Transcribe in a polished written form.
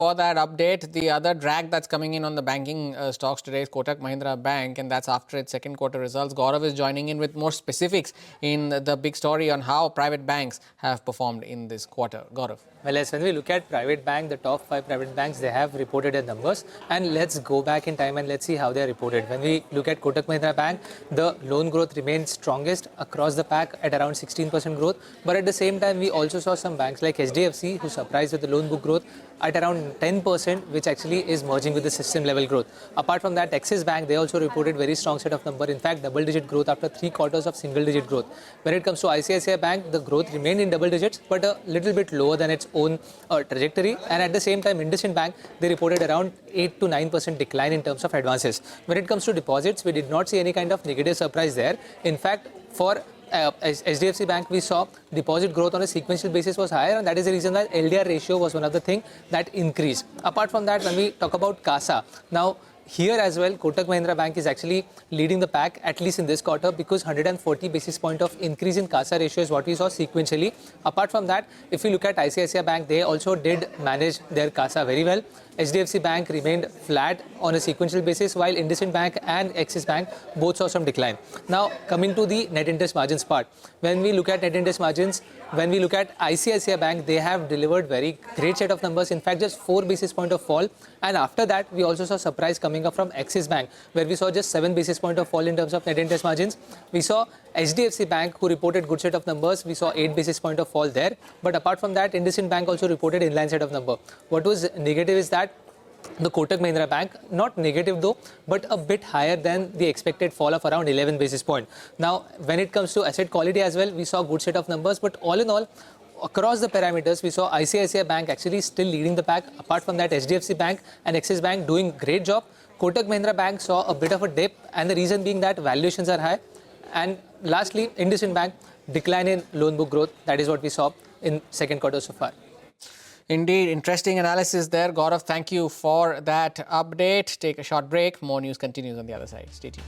For that update, the other drag that's coming in on the banking stocks today is Kotak Mahindra Bank, and that's after its second quarter results. Gaurav is joining in with more specifics in the big story on how private banks have performed in this quarter. Gaurav. Well, as when we look at private bank, the top 5 private banks, they have reported their numbers. And let's go back in time and let's see how they are reported. When we look at Kotak Mahindra Bank, the loan growth remains strongest across the pack at around 16% growth. But at the same time, we also saw some banks like HDFC who surprised with the loan book growth at around 10%, which actually is merging with the system level growth. Apart from that, Axis Bank, they also reported very strong set of number. In fact, double-digit growth after 3 quarters of single-digit growth. When it comes to ICICI Bank, the growth remained in double digits, but a little bit lower than its own trajectory. And at the same time, IndusInd Bank, they reported around 8 to 9% decline in terms of advances. When it comes to deposits, we did not see any kind of negative surprise there. In fact, for HDFC Bank, we saw deposit growth on a sequential basis was higher, and that is the reason that LDR ratio was one of the things that increased. Apart from that, when we talk about CASA, now here as well, Kotak Mahindra Bank is actually leading the pack, at least in this quarter, because 140 basis point of increase in CASA ratio is what we saw sequentially. Apart from that, if you look at ICICI Bank, they also did manage their CASA very well. HDFC Bank remained flat on a sequential basis, while IndusInd Bank and Axis Bank both saw some decline. Now, coming to the net interest margins part, when we look at net interest margins, when we look at ICICI Bank, they have delivered very great set of numbers. In fact, just 4 basis point of fall. And after that, we also saw surprise coming up from Axis Bank, where we saw just 7 basis point of fall in terms of net interest margins. We saw HDFC Bank, who reported good set of numbers. We saw 8 basis point of fall there. But apart from that, IndusInd Bank also reported inline set of number. What was negative is that the Kotak Mahindra Bank, not negative though, but a bit higher than the expected fall of around 11 basis point. Now, when it comes to asset quality as well, we saw good set of numbers, but all in all, across the parameters, we saw ICICI Bank actually still leading the pack. Apart from that, HDFC Bank and Axis Bank doing great job. Kotak Mahindra Bank saw a bit of a dip, and the reason being that valuations are high. And lastly, IndusInd Bank decline in loan book growth. That is what we saw in second quarter so far. Indeed, interesting analysis there. Gaurav, thank you for that update. Take a short break. More news continues on the other side. Stay tuned.